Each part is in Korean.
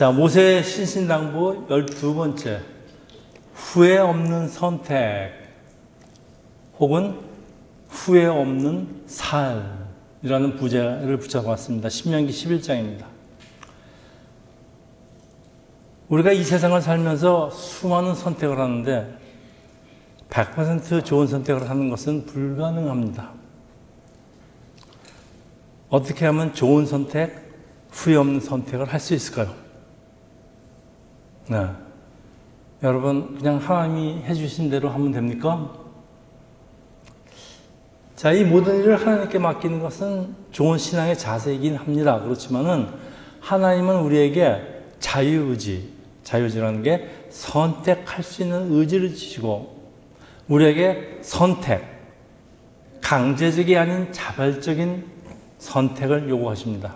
자, 모세의 신신당부 12번째. 후회 없는 선택 혹은 후회 없는 삶이라는 부제를 붙여봤습니다. 신명기 11장입니다. 우리가 이 세상을 살면서 수많은 선택을 하는데 100% 좋은 선택을 하는 것은 불가능합니다. 어떻게 하면 좋은 선택, 후회 없는 선택을 할 수 있을까요? 네. 여러분, 그냥 하나님이 해주신 대로 하면 됩니까? 자, 이 모든 일을 하나님께 맡기는 것은 좋은 신앙의 자세이긴 합니다. 그렇지만은 하나님은 우리에게 자유의지라는 게 선택할 수 있는 의지를 주시고 우리에게 선택, 강제적이 아닌 자발적인 선택을 요구하십니다.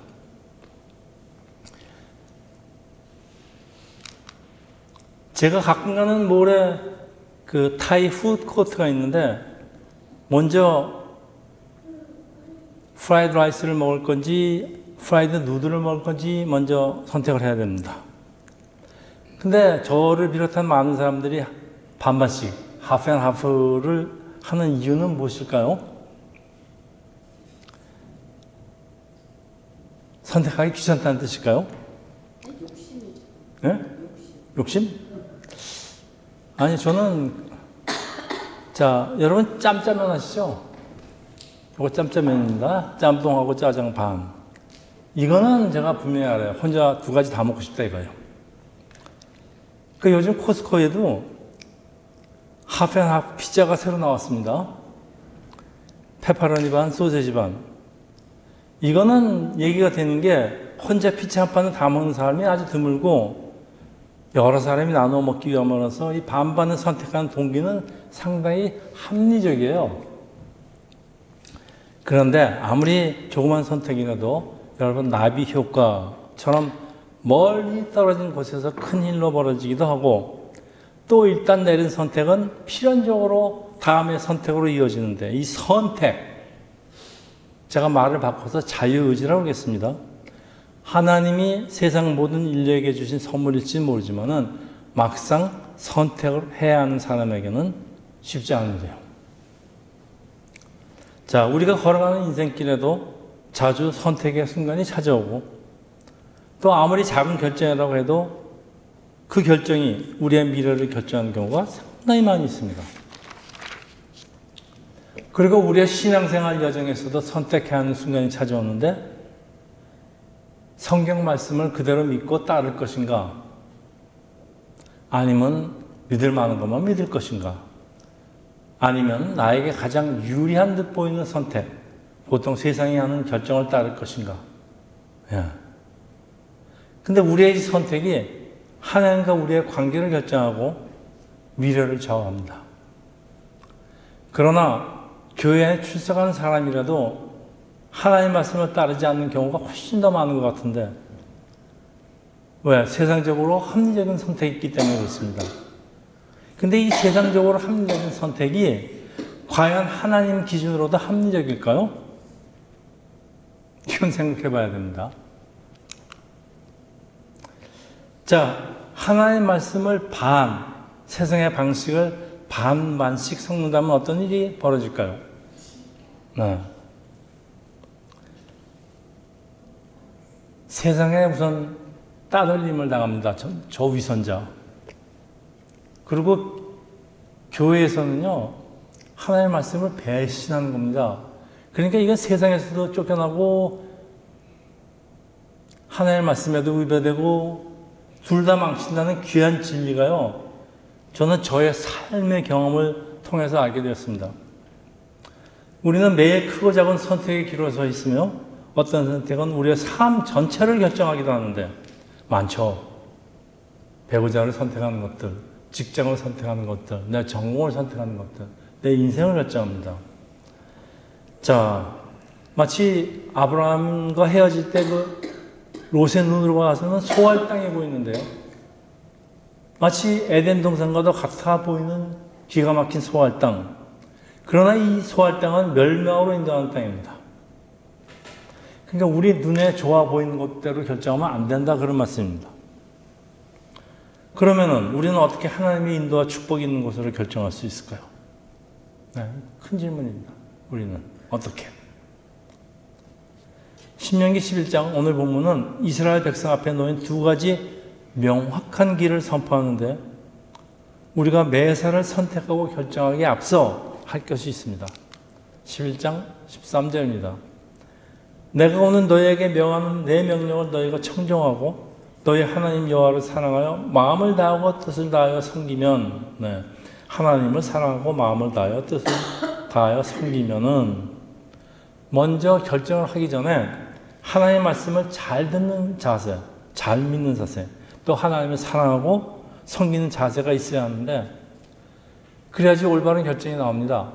제가 가끔 가는 몰에 그 타이 푸드 코트가 있는데 먼저 프라이드 라이스를 먹을 건지 프라이드 누들을 먹을 건지 먼저 선택을 해야 됩니다. 근데 저를 비롯한 많은 사람들이 반반씩 하프 앤 하프를 하는 이유는 무엇일까요? 선택하기 귀찮다는 뜻일까요? 욕심이죠. 네? 욕심? 아니, 저는, 자, 여러분 짬짜면 아시죠? 이거 짬짜면입니다. 짬뽕하고 짜장 반. 이거는 제가 분명히 알아요. 혼자 두 가지 다 먹고 싶다 이거예요. 그 요즘 코스코에도 하프앤하프 피자가 새로 나왔습니다. 페퍼로니 반, 소세지 반. 이거는 얘기가 되는 게 혼자 피자 한 판을 다 먹는 사람이 아주 드물고 여러 사람이 나눠 먹기 위함으로써 이 반반을 선택하는 동기는 상당히 합리적이에요. 그런데 아무리 조그만 선택이라도 여러분 나비 효과처럼 멀리 떨어진 곳에서 큰 일로 벌어지기도 하고 또 일단 내린 선택은 필연적으로 다음의 선택으로 이어지는데 이 선택, 제가 말을 바꿔서 자유의지라고 하겠습니다. 하나님이 세상 모든 인류에게 주신 선물일지는 모르지만은 막상 선택을 해야 하는 사람에게는 쉽지 않은 거예요. 자, 우리가 걸어가는 인생길에도 자주 선택의 순간이 찾아오고 또 아무리 작은 결정이라고 해도 그 결정이 우리의 미래를 결정하는 경우가 상당히 많이 있습니다. 그리고 우리의 신앙생활 여정에서도 선택해야 하는 순간이 찾아오는데 성경 말씀을 그대로 믿고 따를 것인가? 아니면 믿을 만한 것만 믿을 것인가? 아니면 나에게 가장 유리한 듯 보이는 선택, 보통 세상이 하는 결정을 따를 것인가? 예. 근데 우리의 선택이 하나님과 우리의 관계를 결정하고 미래를 좌우합니다. 그러나 교회에 출석하는 사람이라도 하나님의 말씀을 따르지 않는 경우가 훨씬 더 많은 것 같은데 왜? 세상적으로 합리적인 선택이 있기 때문에 그렇습니다. 근데 이 세상적으로 합리적인 선택이 과연 하나님 기준으로도 합리적일까요? 이건 생각해 봐야 됩니다. 자, 하나님의 말씀을 세상의 방식을 반씩 섞는다면 어떤 일이 벌어질까요? 네. 세상에 우선 따돌림을 당합니다. 저 위선자. 그리고 교회에서는요, 하나님의 말씀을 배신하는 겁니다. 그러니까 이건 세상에서도 쫓겨나고, 하나님의 말씀에도 위배되고, 둘 다 망친다는 귀한 진리가요, 저는 저의 삶의 경험을 통해서 알게 되었습니다. 우리는 매일 크고 작은 선택의 길에 서 있으며, 어떤 선택은 우리의 삶 전체를 결정하기도 하는데 많죠. 배우자를 선택하는 것들, 직장을 선택하는 것들, 내 전공을 선택하는 것들, 내 인생을 결정합니다. 자, 마치 아브라함과 헤어질 때 그 롯의 눈으로 봐서는 소할 땅이 보이는데요. 마치 에덴 동산과도 같아 보이는 기가 막힌 소할 땅. 그러나 이 소할 땅은 멸망으로 인도하는 땅입니다. 그러니까 우리 눈에 좋아 보이는 것대로 결정하면 안 된다 그런 말씀입니다. 그러면은 우리는 어떻게 하나님의 인도와 축복이 있는 곳으로 결정할 수 있을까요? 네, 큰 질문입니다. 우리는 어떻게? 신명기 11장 오늘 본문은 이스라엘 백성 앞에 놓인 두 가지 명확한 길을 선포하는데 우리가 매사를 선택하고 결정하기에 앞서 할 것이 있습니다. 11장 13절입니다. 내가 오늘 너희에게 명하는 내 명령을 너희가 청종하고 너희 하나님 여호와를 사랑하여 마음을 다하고 뜻을 다하여 섬기면, 하나님을 사랑하고 마음을 다하여 뜻을 다하여 섬기면은 먼저 결정을 하기 전에 하나님의 말씀을 잘 듣는 자세, 잘 믿는 자세, 또 하나님을 사랑하고 섬기는 자세가 있어야 하는데 그래야지 올바른 결정이 나옵니다.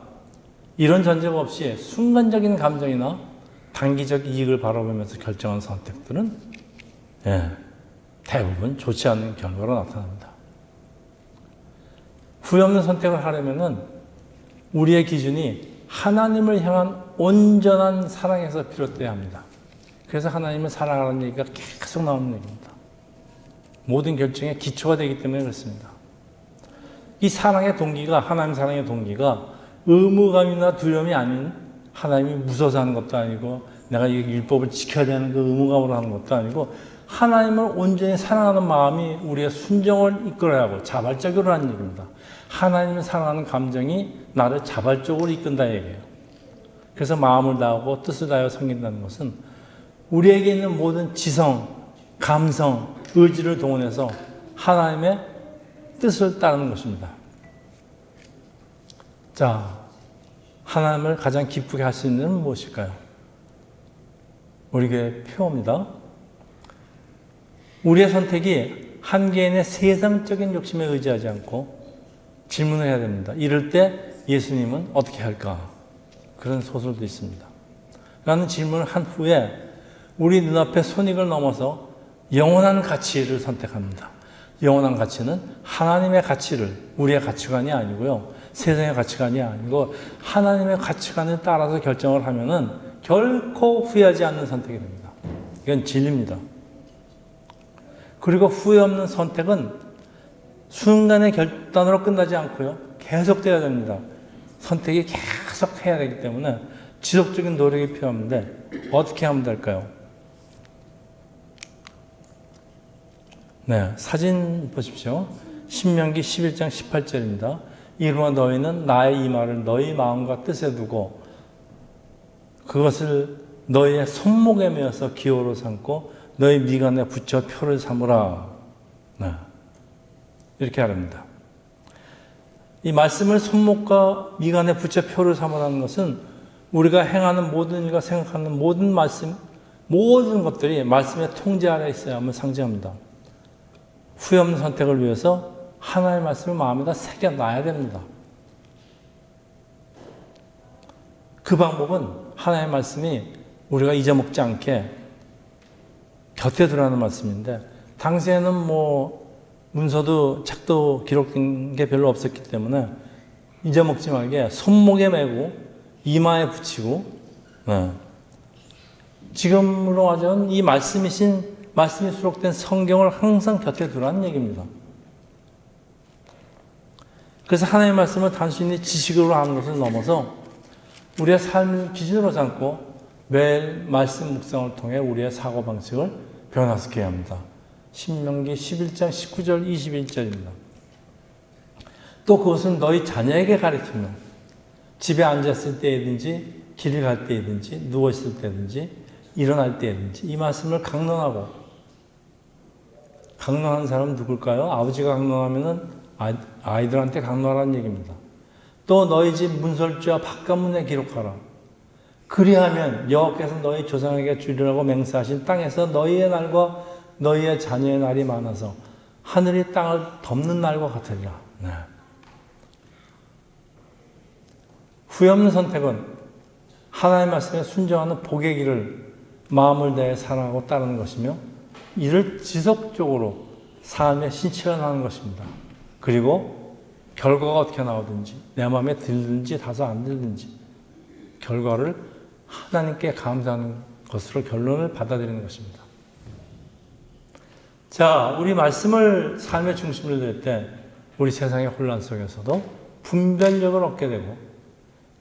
이런 전제가 없이 순간적인 감정이나 단기적 이익을 바라보면서 결정한 선택들은 대부분 좋지 않은 결과로 나타납니다. 후회 없는 선택을 하려면은 우리의 기준이 하나님을 향한 온전한 사랑에서 비롯돼야 합니다. 그래서 하나님을 사랑하는 얘기가 계속 나오는 얘기입니다. 모든 결정의 기초가 되기 때문에 그렇습니다. 이 사랑의 동기가, 하나님 사랑의 동기가 의무감이나 두려움이 아닌 하나님이 무서워서 하는 것도 아니고 내가 이 율법을 지켜야 되는 그 의무감으로 하는 것도 아니고 하나님을 온전히 사랑하는 마음이 우리의 순종을 이끌어야 하고 자발적으로 하는 얘기입니다. 하나님을 사랑하는 감정이 나를 자발적으로 이끈다 얘기예요. 그래서 마음을 다하고 뜻을 다하여 섬긴다는 것은 우리에게 있는 모든 지성, 감성, 의지를 동원해서 하나님의 뜻을 따르는 것입니다. 자, 하나님을 가장 기쁘게 할 수 있는 일은 무엇일까요? 우리에게 표입니다. 우리의 선택이 한 개인의 세상적인 욕심에 의지하지 않고 질문을 해야 됩니다. 이럴 때 예수님은 어떻게 할까? 그런 소설도 있습니다. 라는 질문을 한 후에 우리 눈앞에 손익을 넘어서 영원한 가치를 선택합니다. 영원한 가치는 하나님의 가치를, 우리의 가치관이 아니고요. 세상의 가치관이 아니고 하나님의 가치관에 따라서 결정을 하면은 결코 후회하지 않는 선택이 됩니다. 이건 진리입니다. 그리고 후회 없는 선택은 순간의 결단으로 끝나지 않고요. 계속돼야 됩니다. 선택이 계속 해야 되기 때문에 지속적인 노력이 필요한데 어떻게 하면 될까요? 사진 보십시오. 신명기 11장 18절입니다. 이루어 너희는 나의 이 말을 너희 마음과 뜻에 두고 그것을 너희의 손목에 메어서 기호로 삼고 너희 미간에 붙여 표를 삼으라. 이렇게 하랍니다. 이 말씀을 손목과 미간에 붙여 표를 삼으라는 것은 우리가 행하는 모든 일과 생각하는 모든 말씀, 모든 것들이 말씀의 통제 아래 있어야 함을 상징합니다. 후회 없는 선택을 위해서 하나님의 말씀을 마음에다 새겨놔야 됩니다. 그 방법은 하나님의 말씀이 우리가 잊어먹지 않게 곁에 두라는 말씀인데 당시에는 문서도 책도 기록된 게 별로 없었기 때문에 잊어먹지 말게 손목에 메고 이마에 붙이고 지금으로 하자면 이 말씀이 수록된 성경을 항상 곁에 두라는 얘기입니다. 그래서 하나님의 말씀을 단순히 지식으로 하는 것을 넘어서 우리의 삶을 기준으로 삼고 매일 말씀 묵상을 통해 우리의 사고방식을 변화시켜야 합니다. 신명기 11장 19절 21절입니다. 또 그것은 너희 자녀에게 가르치며 집에 앉았을 때이든지 길을 갈 때이든지 누워있을 때든지 일어날 때이든지 이 말씀을 강론하고 강론하는 사람은 누굴까요? 아버지가 강론하면은 아이들한테 강론하라는 얘기입니다. 또 너희 집 문설주와 바깥문에 기록하라. 그리하면 여호와께서 너희 조상에게 주리라고 맹세하신 땅에서 너희의 날과 너희의 자녀의 날이 많아서 하늘이 땅을 덮는 날과 같으리라. 후회 없는 선택은 하나님의 말씀에 순종하는 복의 길을 마음을 다해 사랑하고 따르는 것이며 이를 지속적으로 삶에 실천하는 것입니다. 그리고 결과가 어떻게 나오든지 내 마음에 들든지 다소 안 들든지 결과를 하나님께 감사하는 것으로 결론을 받아들이는 것입니다. 자, 우리 말씀을 삶의 중심을 낼 때 우리 세상의 혼란 속에서도 분별력을 얻게 되고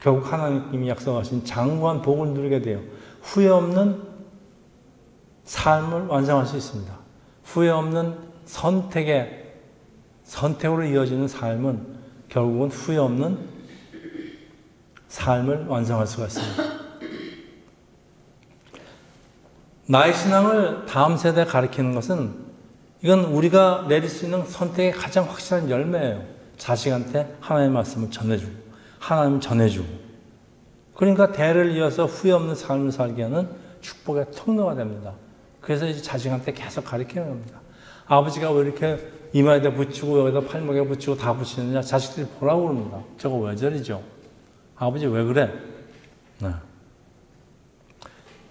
결국 하나님이 약속하신 장구한 복을 누리게 돼요. 후회 없는 삶을 완성할 수 있습니다. 후회 없는 선택으로 이어지는 삶은 결국은 후회 없는 삶을 완성할 수가 있습니다. 나의 신앙을 다음 세대에 가르치는 것은 이건 우리가 내릴 수 있는 선택의 가장 확실한 열매예요. 자식한테 하나님의 말씀을 전해주고 하나님을 전해주고 그러니까 대를 이어서 후회 없는 삶을 살게 하는 축복의 통로가 됩니다. 그래서 이제 자식한테 계속 가르치는 겁니다. 아버지가 왜 이렇게 이마에다 붙이고 여기다 팔목에 붙이고 다 붙이느냐 자식들이 보라고 그럽니다. 저거 왜 저리죠? 아버지 왜 그래? 네.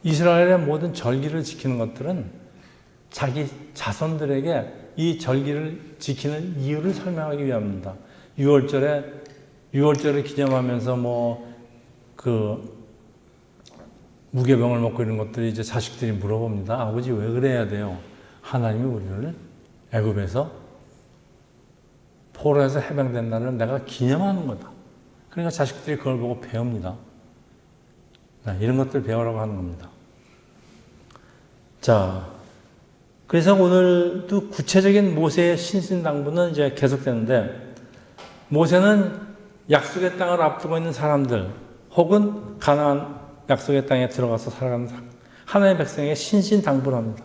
이스라엘의 모든 절기를 지키는 것들은 자기 자손들에게 이 절기를 지키는 이유를 설명하기 위함입니다. 6월절을 기념하면서 무교병을 먹고 이런 것들이 이제 자식들이 물어봅니다. 아버지 왜 그래야 돼요? 하나님이 우리를 애굽에서 포로에서 해방된 날을 내가 기념하는 거다. 그러니까 자식들이 그걸 보고 배웁니다. 네, 이런 것들 배우라고 하는 겁니다. 자, 그래서 오늘도 구체적인 모세의 신신당부는 이제 계속되는데 모세는 약속의 땅을 앞두고 있는 사람들 혹은 가나안 약속의 땅에 들어가서 살아가는 하나님의 백성에게 신신당부를 합니다.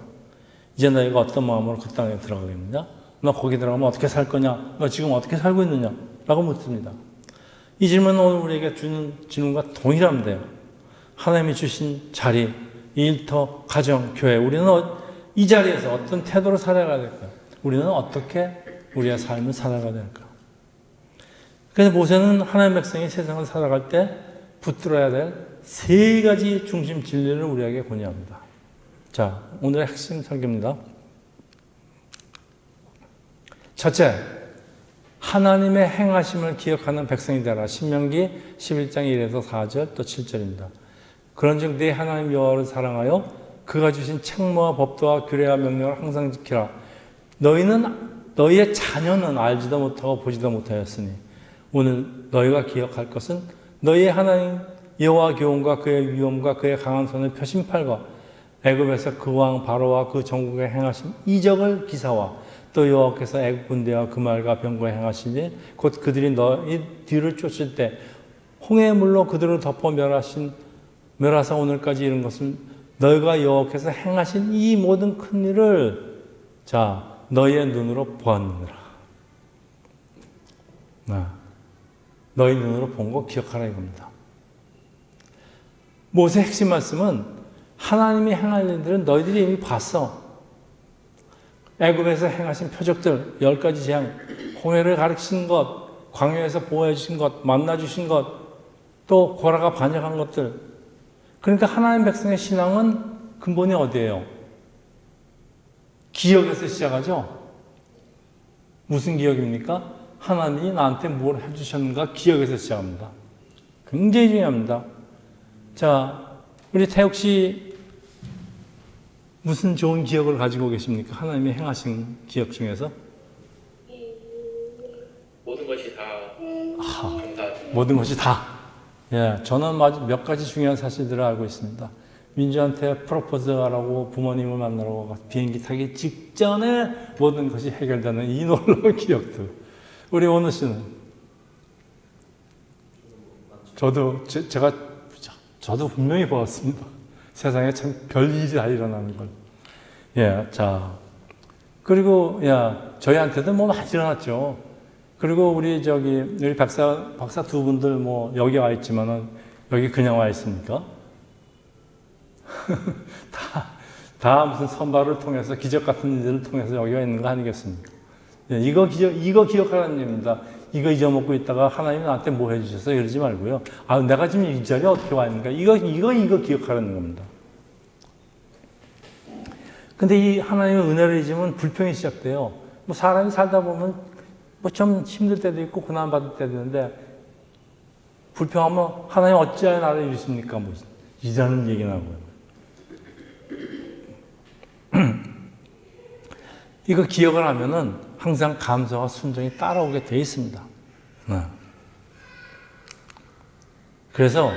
이제 너희가 어떤 마음으로 그 땅에 들어가겠느냐? 너 거기 들어가면 어떻게 살 거냐? 너 지금 어떻게 살고 있느냐? 라고 묻습니다. 이 질문은 오늘 우리에게 주는 질문과 동일합니다. 하나님이 주신 자리, 일터, 가정, 교회 우리는 이 자리에서 어떤 태도로 살아가야 될까? 우리는 어떻게 우리의 삶을 살아가야 될까? 그래서 모세는 하나님의 백성이 세상을 살아갈 때 붙들어야 될 세 가지 중심 진리를 우리에게 권유합니다. 자, 오늘의 핵심 설교입니다. 첫째, 하나님의 행하심을 기억하는 백성이 되라. 신명기 11장 1에서 4절 또 7절입니다. 그런즉 네 하나님 여호와를 사랑하여 그가 주신 책무와 법도와 규례와 명령을 항상 지키라. 너희의 자녀는 알지도 못하고 보지도 못하였으니 오늘 너희가 기억할 것은 너희의 하나님 여호와 교훈과 그의 위엄과 그의 강한 손의 표심팔과 애굽에서 그 왕 바로와 그 전국에 행하신 이적을 기사와 또 여호와께서 애굽 군대와 그 말과 병거에 행하신 일 곧 그들이 너희 뒤를 쫓을 때 홍해의 물로 그들을 덮어 멸하사 오늘까지 이른 것은 너희가 여호와께서 행하신 이 모든 큰 일을 너희의 눈으로 보았느니라. 너희 눈으로 본 거 기억하라 이겁니다. 모세의 핵심 말씀은 하나님이 행할 일들은 너희들이 이미 봤어. 애굽에서 행하신 표적들 10가지 재앙, 홍해를 가르치신 것, 광야에서 보호해 주신 것, 만나 주신 것, 또 고라가 반역한 것들. 그러니까 하나님 백성의 신앙은 근본이 어디예요? 기억에서 시작하죠? 무슨 기억입니까? 하나님이 나한테 뭘 해주셨는가 기억에서 시작합니다. 굉장히 중요합니다. 자, 우리 태욱 씨 무슨 좋은 기억을 가지고 계십니까? 하나님이 행하신 기억 중에서? 모든 것이 다 모든 것이 다. 예, 저는 몇 가지 중요한 사실들을 알고 있습니다. 민주한테 프로포즈하라고 부모님을 만나러 비행기 타기 직전에 모든 것이 해결되는 이 놀라운 기억들. 우리 원우 씨는? 저도 분명히 보았습니다. 세상에 참 별일이 다 일어나는 걸. 예, 자. 그리고, 저희한테도 많이 일어났죠. 그리고 우리 박사 두 분들 여기 와 있지만은, 여기 그냥 와 있습니까? 다 무슨 선발을 통해서, 기적 같은 일들을 통해서 여기가 있는 거 아니겠습니까? 예, 이거 기억하라는 얘기입니다. 이거 잊어먹고 있다가 하나님이 나한테 뭐 해주셔서 이러지 말고요. 내가 지금 이 자리에 어떻게 와 있는가? 이거 기억하라는 겁니다. 근데 이 하나님의 은혜를 잊으면 불평이 시작돼요. 사람이 살다 보면 좀 힘들 때도 있고 고난받을 때도 있는데 불평하면 하나님 어찌하여 나를 이루십니까? 이라는 얘기 나고요. 이거 기억을 하면은 항상 감사와 순종이 따라오게 돼 있습니다. 네. 그래서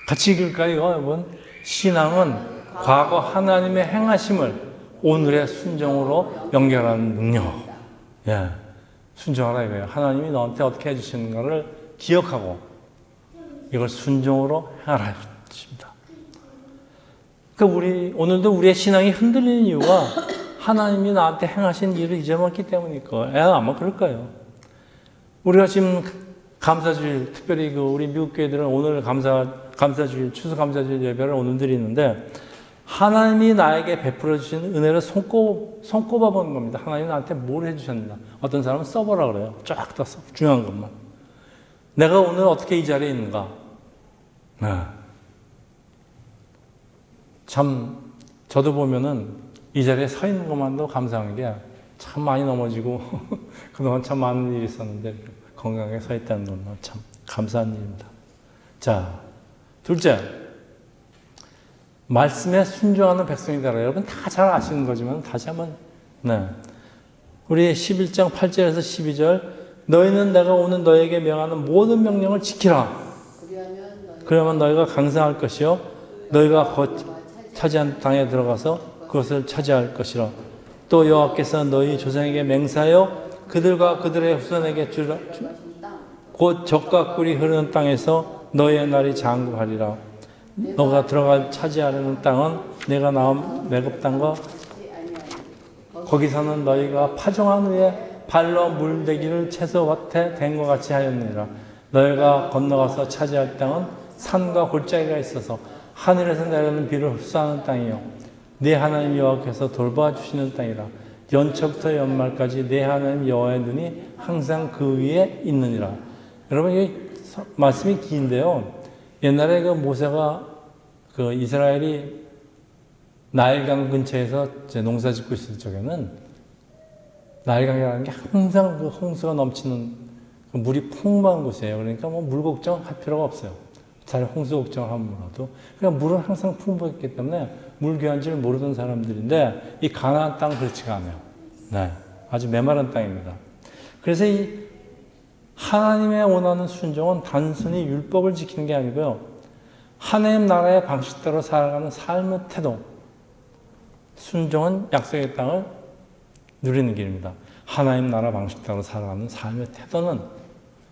같이 읽을까요, 여러분? 신앙은 과거 하나님의 행하심을 오늘의 순종으로 연결하는 능력. 예, 순종하라 이거예요. 하나님이 너한테 어떻게 해주시는가를 기억하고 이걸 순종으로 행하라 이것입니다. 그러니까 오늘도 우리의 신앙이 흔들리는 이유가 하나님이 나한테 행하신 일을 잊어먹기 때문일 거예요. 아마 그럴 거예요. 우리가 지금 감사주일, 특별히 우리 미국 교회들은 오늘 감사주일, 추수감사주일 예배를 오늘 드리는데 하나님이 나에게 베풀어 주신 은혜를 손꼽아 보는 겁니다. 하나님이 나한테 뭘 해주셨나. 어떤 사람은 써보라 그래요. 쫙 다 써. 중요한 것만. 내가 오늘 어떻게 이 자리에 있는가. 네. 참 저도 보면은 이 자리에 서 있는 것만도 감사한 게 참 많이 넘어지고 그동안 참 많은 일이 있었는데 건강하게 서 있다는 것만 참 감사한 일입니다. 자, 둘째, 말씀에 순종하는 백성이다. 여러분 다 잘 아시는 거지만 다시 한번 네. 우리 11장 8절에서 12절 너희는 내가 오늘 너에게 명하는 모든 명령을 지키라. 그러면 너희가 강성할 것이요 너희가 차지한 땅에 들어가서 그것을 차지할 것이라. 또 여호와께서 너희 조상에게 맹세하여 그들과 그들의 후손에게 주라 곧 젖과 꿀이 흐르는 땅에서 너희의 날이 장구하리라. 너가 들어갈 차지하려는 땅은 내가 낳은 매국 땅과 거기서는 너희가 파종한 후에 발로 물대기를 채소 밭에 된 것 같이 하였느니라. 너희가 건너가서 차지할 땅은 산과 골짜기가 있어서 하늘에서 내리는 비를 흡수하는 땅이요 내 하나님 여호와께서 돌봐주시는 땅이라. 연초부터 연말까지 내 하나님 여호와의 눈이 항상 그 위에 있느니라. 여러분 이 말씀이 긴데요. 옛날에 그 모세가 그 이스라엘이 나일강 근처에서 이제 농사 짓고 있을 적에는 나일강이라는 게 항상 그 홍수가 넘치는 그 물이 풍부한 곳이에요. 그러니까 뭐 물 걱정할 필요가 없어요. 잘 홍수 걱정하더라도 그냥 물은 항상 풍부했기 때문에 물 귀한 줄 모르던 사람들인데 이 가나안 땅은 그렇지가 않아요. 네, 아주 메마른 땅입니다. 그래서 이 하나님의 원하는 순종은 단순히 율법을 지키는 게 아니고요. 하나님 나라의 방식대로 살아가는 삶의 태도. 순종은 약속의 땅을 누리는 길입니다. 하나님 나라 방식대로 살아가는 삶의 태도는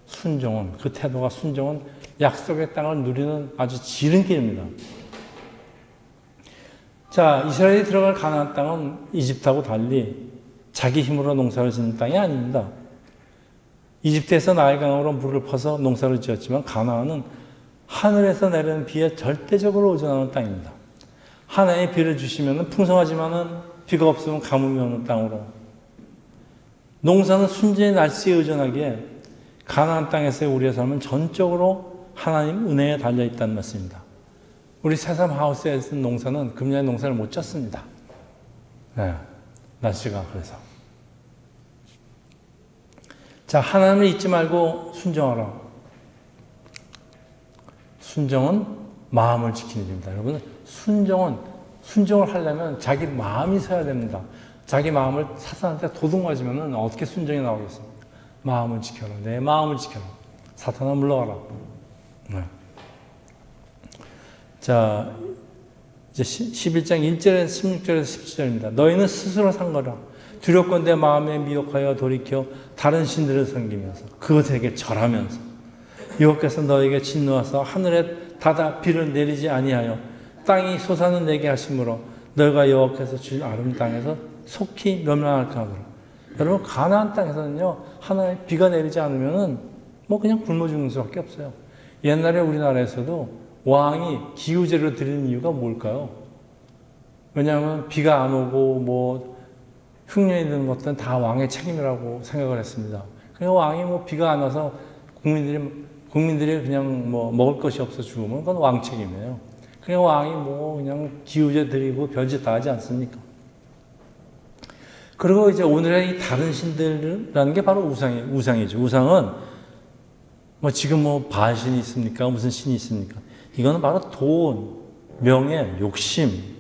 순종은 그 태도가 순종은 약속의 땅을 누리는 아주 지름길입니다. 자, 이스라엘이 들어갈 가나안 땅은 이집트하고 달리 자기 힘으로 농사를 짓는 땅이 아닙니다. 이집트에서 나일강으로 물을 퍼서 농사를 지었지만 가나안은 하늘에서 내리는 비에 절대적으로 의존하는 땅입니다. 하나님의 비를 주시면 풍성하지만은 비가 없으면 가뭄이 오는 땅으로. 농사는 순전히 날씨에 의존하기에 가나안 땅에서의 우리의 삶은 전적으로 하나님 은혜에 달려 있다는 말씀입니다. 우리 새삼 하우스에 쓴 농사는 금년에 농사를 못 졌습니다. 네, 날씨가 그래서. 자, 하나님을 잊지 말고 순종하라. 순종은 마음을 지키는 일입니다. 여러분, 순종을 하려면 자기 마음이 서야 됩니다. 자기 마음을 사탄한테 도둑 맞으면 어떻게 순종이 나오겠습니까? 마음을 지켜라. 내 마음을 지켜라. 사탄아 물러가라. 네. 자, 이제 11장 1절에서 16절에서 17절입니다. 너희는 스스로 산 거라. 두렵건대 마음에 미혹하여 돌이켜 다른 신들을 섬기면서 그것에게 절하면서 여호와께서 너에게 진노하사 하늘에 닫아 비를 내리지 아니하여 땅이 솟아는 내게 하심으로 너희가 여호와께서 주신 아름 땅에서 속히 멸망할까 하더라. 여러분 가나안 땅에서는요 하나의 비가 내리지 않으면은 뭐 그냥 굶어 죽는 수밖에 없어요. 옛날에 우리나라에서도 왕이 기후제를 드리는 이유가 뭘까요? 왜냐하면 비가 안 오고 뭐 흉년이 드는 것들은 다 왕의 책임이라고 생각을 했습니다. 그냥 왕이 뭐 비가 안 와서 국민들이 그냥 뭐 먹을 것이 없어 죽으면 그건 왕 책임이에요. 그냥 왕이 뭐 그냥 기후제 드리고 별짓 다 하지 않습니까? 그리고 이제 오늘의 이 다른 신들이라는 게 바로 우상이죠. 우상은 뭐 지금 뭐 바알신이 있습니까? 무슨 신이 있습니까? 이거는 바로 돈, 명예, 욕심.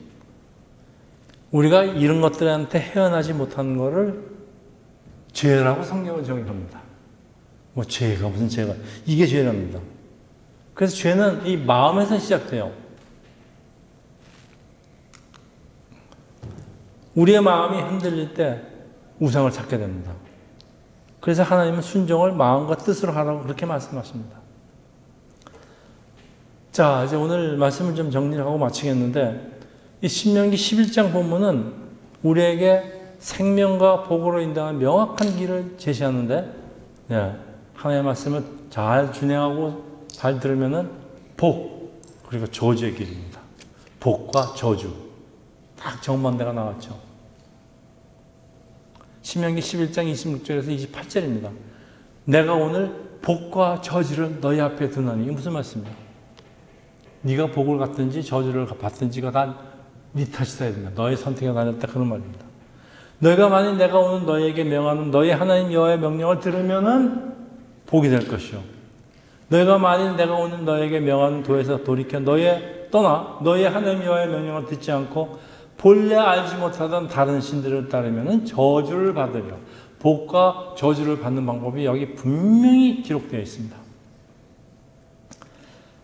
우리가 이런 것들한테 헤어나지 못하는 것을 죄라고 성경은 정의합니다. 뭐 죄가 무슨 죄가 이게 죄랍니다. 그래서 죄는 이 마음에서 시작돼요. 우리의 마음이 흔들릴 때 우상을 찾게 됩니다. 그래서 하나님은 순종을 마음과 뜻으로 하라고 그렇게 말씀하십니다. 자, 이제 오늘 말씀을 좀 정리하고 마치겠는데, 이 신명기 11장 본문은 우리에게 생명과 복으로 인도하는 명확한 길을 제시하는데, 하나님의 말씀을 잘 준행하고 잘 들으면은 복, 그리고 저주의 길입니다. 복과 저주. 딱 정반대가 나왔죠. 신명기 11장 26절에서 28절입니다. 내가 오늘 복과 저주를 너희 앞에 두나니. 이게 무슨 말씀이에요? 네가 복을 갖든지 저주를 받든지가 다 네 탓이다 됩니다. 너의 선택에 달렸다 그런 말입니다. 너희가 만일 내가 오늘 너희에게 명하는 너희 하나님 여호와의 명령을 들으면은 복이 될 것이요. 너희가 만일 내가 오늘 너희에게 명하는 도에서 돌이켜 떠나 너희 하나님 여호와의 명령을 듣지 않고 본래 알지 못하던 다른 신들을 따르면은 저주를 받으리라. 복과 저주를 받는 방법이 여기 분명히 기록되어 있습니다.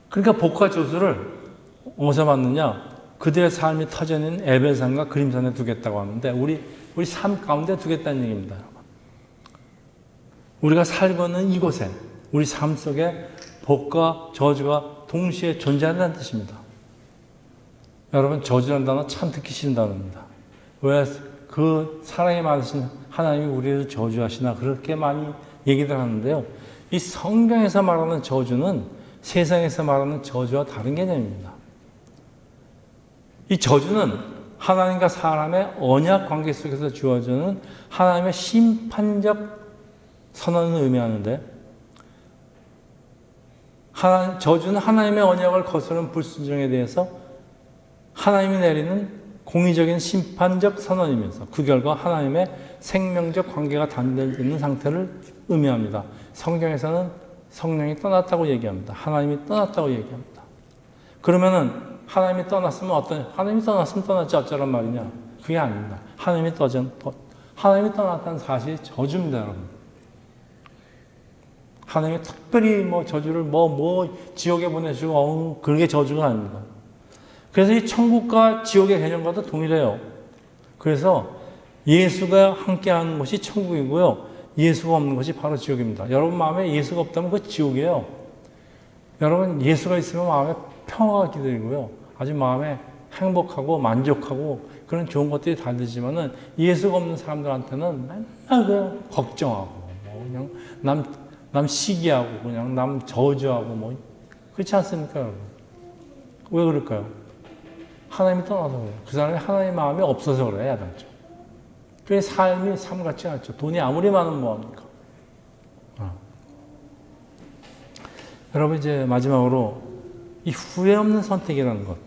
그러니까 복과 저주를 어디서 받느냐? 그들의 삶이 터져있는 에벨산과 그림산에 두겠다고 하는데 우리 삶 가운데 두겠다는 얘기입니다. 우리가 살고 있는 이곳에 우리 삶 속에 복과 저주가 동시에 존재한다는 뜻입니다. 여러분, 저주라는 단어 참 듣기 싫은 단어입니다. 왜 그 사랑이 많으신 하나님이 우리를 저주하시나 그렇게 많이 얘기들 하는데요. 이 성경에서 말하는 저주는 세상에서 말하는 저주와 다른 개념입니다. 이 저주는 하나님과 사람의 언약 관계 속에서 주어지는 하나님의 심판적 선언을 의미하는데, 저주는 하나님의 언약을 거스르는 불순종에 대해서 하나님이 내리는 공의적인 심판적 선언이면서 그 결과 하나님의 생명적 관계가 단절되는 상태를 의미합니다. 성경에서는 성령이 떠났다고 얘기합니다. 하나님이 떠났다고 얘기합니다. 그러면은 하나님이 떠났으면 하나님이 떠났으면 떠났지 어쩌란 말이냐? 그게 아닙니다. 하나님이 떠났다는 사실이 저주입니다, 여러분. 하나님이 특별히 저주를 지옥에 보내주고 그게 저주가 아닙니다. 그래서 이 천국과 지옥의 개념과도 동일해요. 그래서 예수가 함께하는 곳이 천국이고요. 예수가 없는 것이 바로 지옥입니다. 여러분 마음에 예수가 없다면 그거 지옥이에요. 여러분 예수가 있으면 마음에 평화가 기다리고요. 아주 마음에 행복하고 만족하고 그런 좋은 것들이 다 되지만은 예수가 없는 사람들한테는 맨날 그냥 걱정하고 그냥 남 시기하고 그냥 남 저주하고 그렇지 않습니까, 여러분? 왜 그럴까요? 하나님이 떠나서 그래요. 그 사람이 하나님의 마음이 없어서 그래요, 야단죠. 그 삶이 삶 같지 않죠. 돈이 아무리 많으면 뭐합니까? 여러분, 이제 마지막으로 이 후회 없는 선택이라는 것.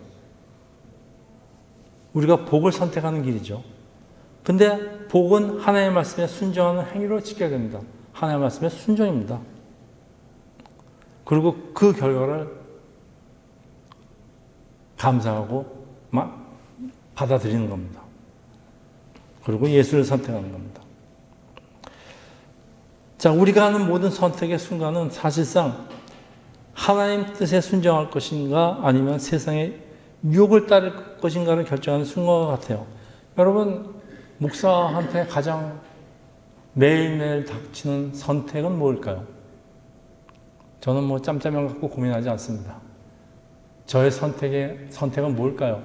우리가 복을 선택하는 길이죠. 근데 복은 하나님의 말씀에 순종하는 행위로 지켜야 됩니다. 하나님의 말씀에 순종입니다. 그리고 그 결과를 감사하고 받아들이는 겁니다. 그리고 예수를 선택하는 겁니다. 자, 우리가 하는 모든 선택의 순간은 사실상 하나님 뜻에 순종할 것인가 아니면 세상의 유혹을 따를 것인가를 결정하는 순간과 같아요. 여러분, 목사한테 가장 매일매일 닥치는 선택은 뭘까요? 저는 짬짜면 갖고 고민하지 않습니다. 저의 선택은 뭘까요?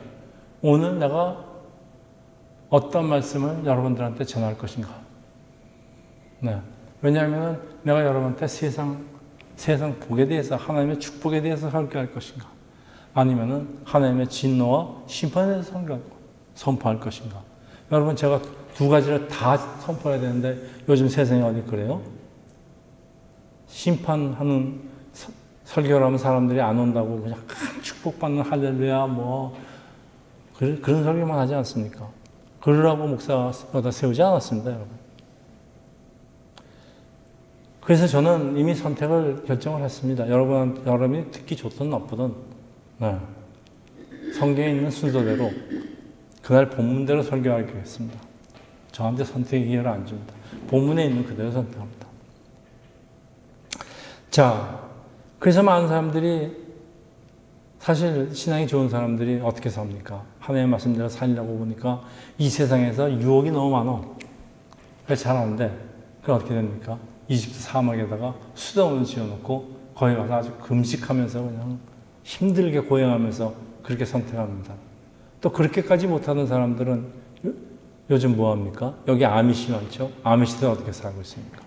오늘 내가 어떤 말씀을 여러분들한테 전할 것인가? 왜냐하면 내가 여러분한테 세상 복에 대해서, 하나님의 축복에 대해서 설교할 것인가? 아니면은 하나님의 진노와 심판에 대해서 선포할 것인가? 여러분, 제가 두 가지를 다 선포해야 되는데 요즘 세상이 어디 그래요? 심판하는 설교를 하면 사람들이 안 온다고 그냥 축복받는 할렐루야 그런 설교만 하지 않습니까? 그러라고 목사가 세우지 않았습니다, 여러분. 그래서 저는 이미 선택을 결정을 했습니다. 여러분이 듣기 좋든 나쁘든 성경에 있는 순서대로 그날 본문대로 설교하겠습니다. 저한테 선택의 기회를 안 줍니다. 본문에 있는 그대로 선택합니다. 자, 그래서 많은 사람들이 사실 신앙이 좋은 사람들이 어떻게 삽니까? 하나님의 말씀대로 살려고 보니까 이 세상에서 유혹이 너무 많아. 그래서 잘 안 돼. 그럼 어떻게 됩니까? 이집트 사막에다가 수도원을 지어놓고 거기 가서 아주 금식하면서 그냥 힘들게 고행하면서 그렇게 선택합니다. 또 그렇게까지 못하는 사람들은 요즘 뭐합니까? 여기 아미시 많죠? 아미시들 어떻게 살고 있습니까?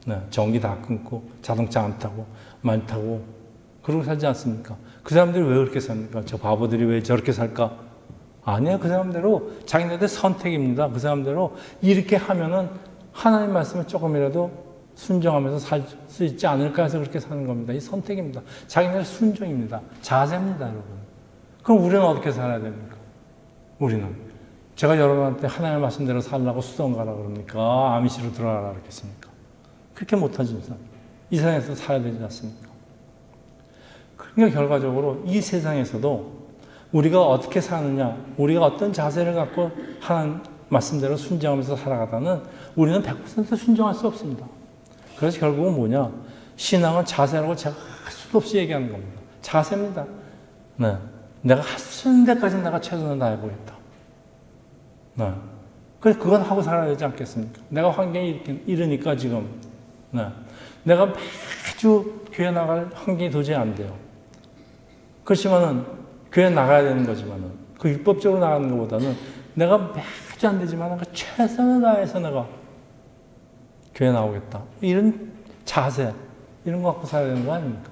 네, 전기 다 끊고 자동차 안 타고 말 타고 그러고 살지 않습니까? 그 사람들이 왜 그렇게 삽니까? 저 바보들이 왜 저렇게 살까? 아니에요. 그 사람대로 자기네들 선택입니다. 그 사람대로 이렇게 하면은 하나님 말씀을 조금이라도 순종하면서 살 수 있지 않을까 해서 그렇게 사는 겁니다. 이 선택입니다. 자기네들 순종입니다. 자세입니다, 여러분. 그럼 우리는 어떻게 살아야 됩니까? 우리는 제가 여러분한테 하나님의 말씀대로 살라고 수도원 가라 그럽니까? 아미시로 들어가라 그러겠습니까? 그렇게 못하지. 이 세상에서 살아야 되지 않습니까? 그러니까 결과적으로 이 세상에서도 우리가 어떻게 사느냐, 우리가 어떤 자세를 갖고 하나님 말씀대로 순종하면서 살아가다는 우리는 100% 순종할 수 없습니다. 그래서 결국은 뭐냐? 신앙은 자세라고 제가 할 수도 없이 얘기하는 겁니다. 자세입니다. 네. 내가 할 수 있는 데까지 내가 최선을 다해보겠다. 네. 그래서 그건 하고 살아야 되지 않겠습니까? 내가 환경이 이러니까 지금. 네. 내가 매주 교회 나갈 환경이 도저히 안 돼요. 그렇지만은 교회 나가야 되는 거지만은 그 율법적으로 나가는 것보다는 내가 매주 안 되지만 그 최선을 다해서 내가 교회 나오겠다. 이런 자세, 이런 거 갖고 살아야 되는 거 아닙니까?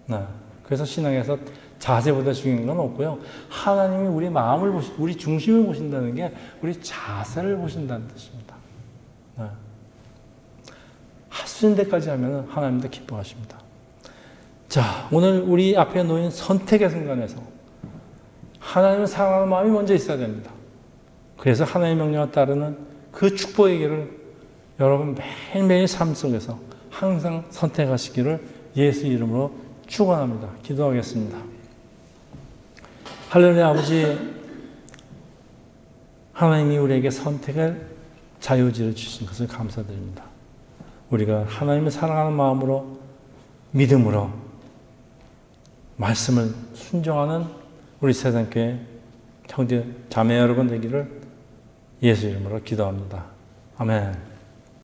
네. 그래서 신앙에서 자세보다 중요한 건 없고요. 하나님이 우리 마음을 우리 중심을 보신다는 게 우리 자세를 보신다는 뜻입니다. 네. 할 수 있는 데까지 하면 하나님도 기뻐하십니다. 자, 오늘 우리 앞에 놓인 선택의 순간에서 하나님을 사랑하는 마음이 먼저 있어야 됩니다. 그래서 하나님의 명령을 따르는 그 축복의 길을 여러분 매일매일 삶 속에서 항상 선택하시기를 예수 이름으로 축원합니다. 기도하겠습니다. 할렐루야. 아버지, 하나님이 우리에게 선택의 자유지를 주신 것을 감사드립니다. 우리가 하나님을 사랑하는 마음으로 믿음으로 말씀을 순종하는 우리 세상교회 형제 자매 여러분 되기를 예수 이름으로 기도합니다. 아멘.